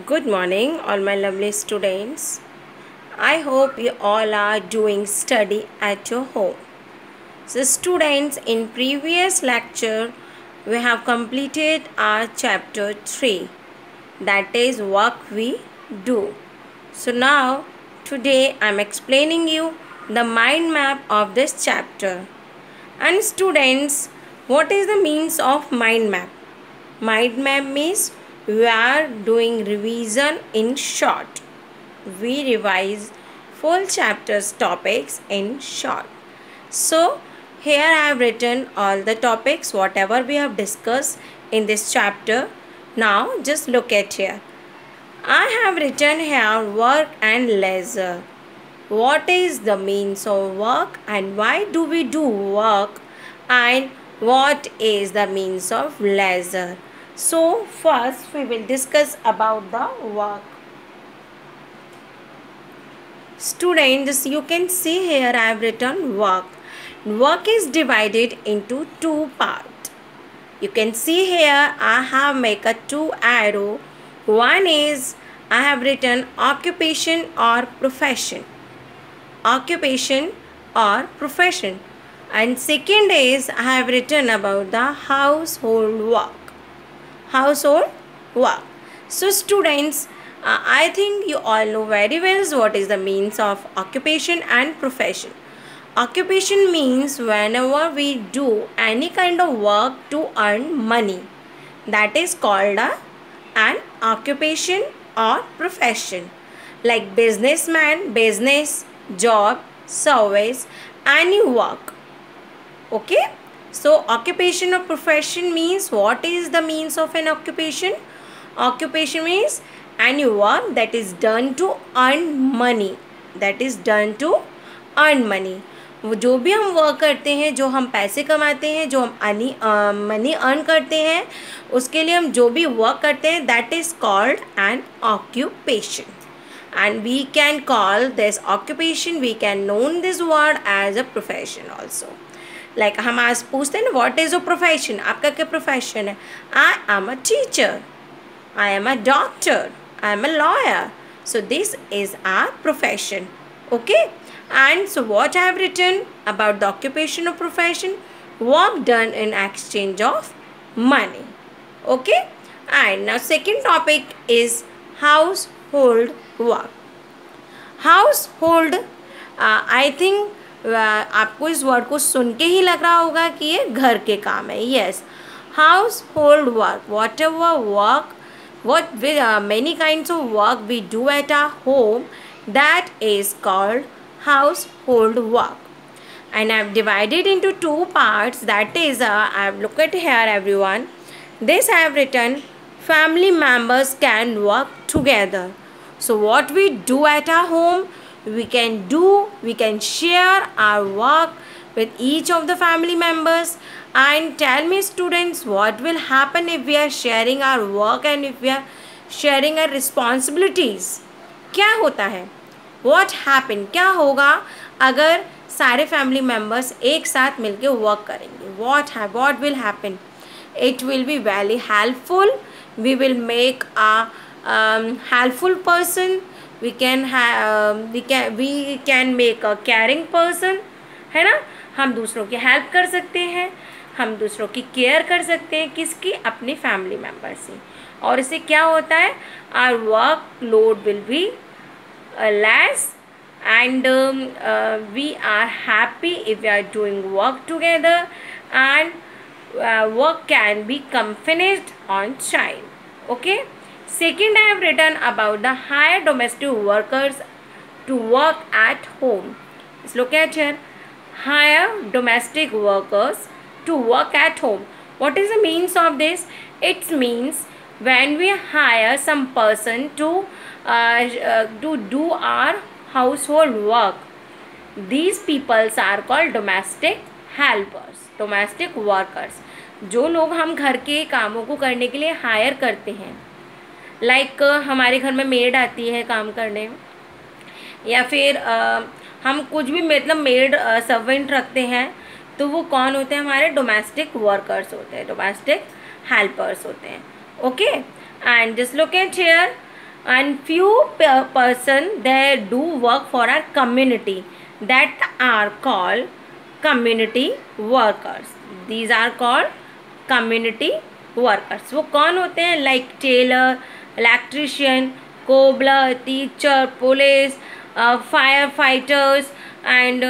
Good morning, all my lovely students. I hope you all are doing study at your home. So, students, in previous lecture, we have completed our chapter 3, that is work we do. So, now today I am explaining you the mind map of this chapter. And students, what is the means of mind map? Mind map means we are doing revision in short. We revise full chapters topics in short. So here I have written all the topics whatever we have discussed in this chapter. Now just look at here. I have written here work and leisure. What is the means of work and why do we do work, and what is the means of leisure? So first we will discuss about the work. Students, you can see here I have written work. Work is divided into two parts. You can see here I have make a two arrow. One is I have written occupation or profession. Occupation or profession. And second is I have written about the household work. Household work. So students, I think you all know very well what is the means of occupation and profession. Occupation means whenever we do any kind of work to earn money, that is called an occupation or profession. Like businessman, business, job, service, any work. Okay. So occupation or profession means what is the means of an occupation? Occupation means any work that is done to earn money. That is done to earn money. जो भी हम work करते हैं, जो हम पैसे कमाते हैं, जो हम मनी अर्न करते हैं, उसके लिए हम जो भी वर्क करते हैं, that is called an occupation. And we can call this occupation, we can known this word as a profession also. Like हम आज पूछते हैं ना, what is a profession? आपका क्या profession है? I am a teacher, I am a doctor, I am a lawyer. So this is our profession. Okay. And so what I have written about the occupation or profession? Work done in exchange of money. Okay. And now second topic is household work. Household, I think आपको इस word को सुन के ही लग रहा होगा कि ये घर के काम है. Yes, household work, whatever work, many kinds of work we do at our home, that is called household work. And I have divided into two parts. That is, I have looked at here everyone. This I have written family members can work together. So what we do at our home, we can share our work with each of the family members. And tell me students, what will happen if we are sharing our work and if we are sharing our responsibilities? क्या होता है? What happen? क्या होगा अगर सारे family members एक साथ मिलके वर्क करेंगे? What will happen? It will be very helpful. We will make a helpful person. We can make a caring person. है ना? हम दूसरों की हेल्प कर सकते हैं, हम दूसरों की केयर कर सकते हैं. किसकी? अपनी फैमिली मेम्बर से. और इससे क्या होता है? Our work load will be less, and we are happy if we are doing work together, and work can become finished on time. Okay. Second, I have written about the hire domestic workers to work at home. Let's look at here. Hire domestic workers to work at home. What is the means of this? It means when we hire some person to do our household work, these peoples are called domestic helpers, domestic workers. जो लोग हम घर के कामों को करने के लिए हायर करते हैं, लाइक हमारे घर में मेड आती है काम करने, या फिर हम कुछ भी मतलब मेड सर्वेंट रखते हैं, तो वो कौन होते हैं? हमारे डोमेस्टिक वर्कर्स होते हैं, डोमेस्टिक हेल्पर्स होते हैं. Okay. And just look at here, and few person they do work for our community, that are called community workers. These are called community workers. वो कौन होते हैं? Like tailor, electrician, cobbler, teacher, police, fire fighters and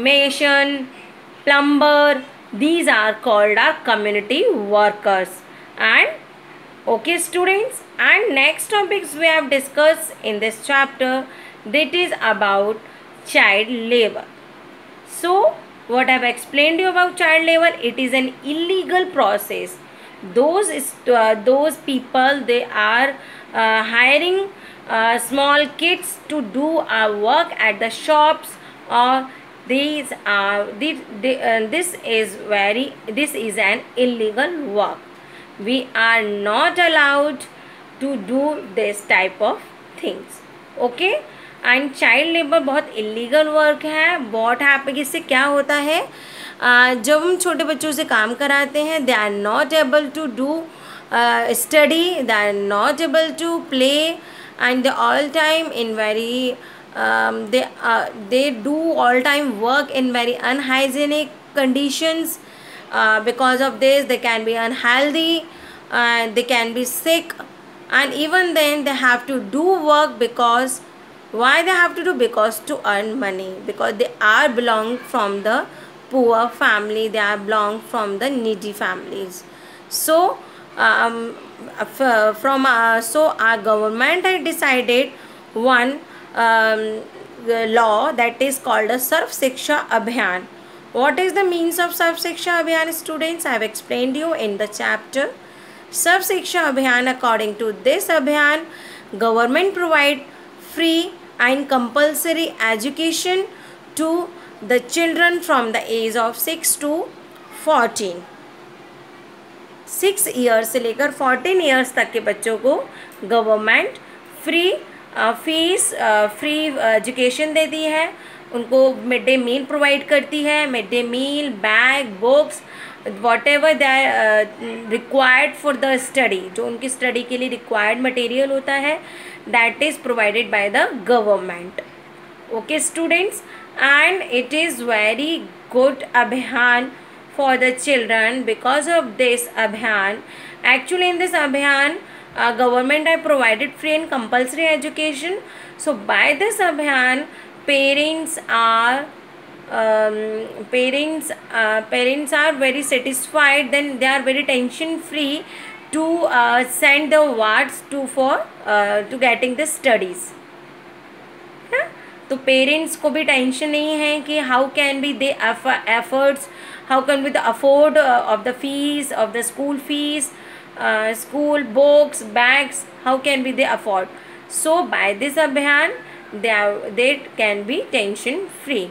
mason, plumber. These are called our community workers. And okay students, and next topics we have discussed in this chapter, that is about child labor. So what I have explained to you about child labor, it is an illegal process. Those people, they are hiring small kids to do work at the shops, or this is an illegal work. We are not allowed to do this type of things. Okay, and child labour बहुत illegal work है. What happen, इससे क्या होता है, जब हम छोटे बच्चों से काम कराते हैं, they are not able to do study, they are not able to play, and all time in very they do all time work in very unhygienic conditions. Because of this they can be unhealthy, they can be sick, and even then they have to do work. Because why they have to do? Because to earn money, because they are belong from the poor family, they are belong from the needy families. So so our government had decided one law, that is called a Sarv Shiksha Abhiyan. What is the means of Sarv Shiksha Abhiyan, students? I have explained you in the chapter. Sarv Shiksha Abhiyan, according to this Abhiyan, government provide free and compulsory education to the children from the age of 6 to 14. 6 years से लेकर 14 years तक के बच्चों को government free free education देती है. उनको mid day मील provide करती है. Mid day meal, bag, books, whatever they are required for the study, जो उनकी स्टडी के लिए रिक्वायर्ड मटेरियल होता है, that is provided by the government. Okay students, and it is very good अभियान for the children. Because of this abhiyan, actually in this abhiyan government have provided free and compulsory education. So by this abhiyan, parents are very satisfied, then they are very tension free to send the wards to getting the studies. तो parents को भी tension नहीं है कि how can be they efforts, how can be the afford of the fees of the school fees, school books, bags, how can be they afford. So by this अभियान they can be tension free.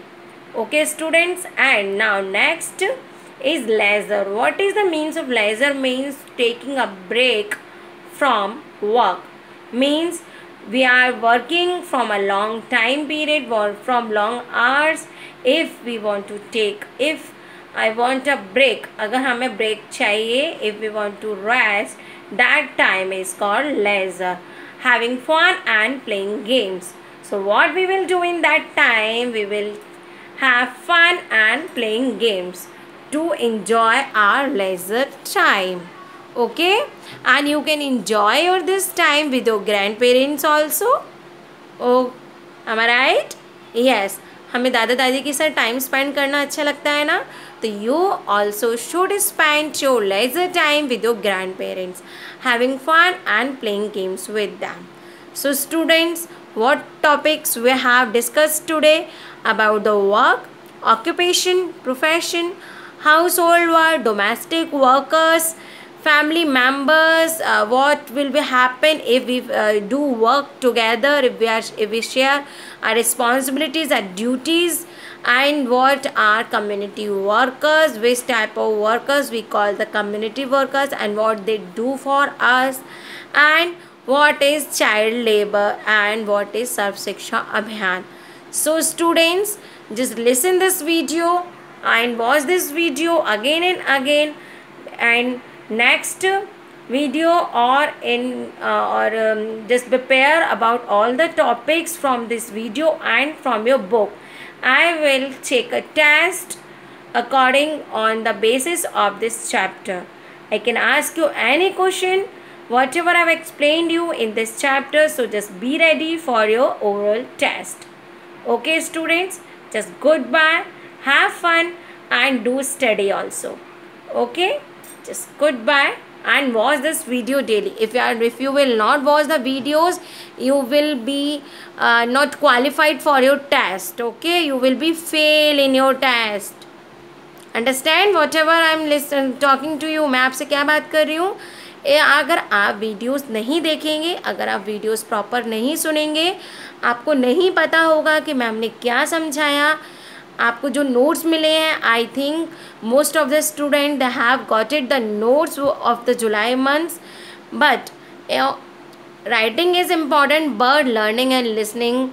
Okay students, and now next is leisure. What is the means of leisure? Means taking a break from work. Means we are working from a long time period or from long hours. If we want to take, if I want a break, अगर हमें break चाहिए, if we want to rest, that time is called leisure, having fun and playing games. So what we will do in that time? We will have fun and playing games to enjoy our leisure time. Okay, and you can enjoy this time with your grandparents also. Oh, am I right? Yes, हमें दादा दादी के साथ time spend करना अच्छा लगता है ना, तो you also should spend your leisure time with your grandparents, having fun and playing games with them. So students, what topics we have discussed today about the work, occupation, profession, household work, domestic workers, family members, what will be happen if we do work together, if we share our responsibilities and duties, and what are community workers, which type of workers we call the community workers, and what they do for us, and what is child labor, and what is Sarv Shiksha Abhiyan. So students, just listen this video and watch this video again and again, and next video or in just prepare about all the topics from this video and from your book. I will take a test according on the basis of this chapter. I can ask you any question whatever I've explained you in this chapter, so just be ready for your oral test. Okay students, just goodbye, have fun and do study also. Okay, just goodbye and watch this video daily. If you will not watch the videos, you will be not qualified for your test. Okay, you will be fail in your test. Understand whatever I am talking to you. मैं आपसे क्या बात कर रही हूँ. अगर आप videos नहीं देखेंगे, अगर आप वीडियोस प्रॉपर नहीं सुनेंगे, आपको नहीं पता होगा कि मैम ने क्या समझाया. आपको जो नोट्स मिले हैं, I think most of the student they have got it the notes of the July months. But writing is important, but learning and listening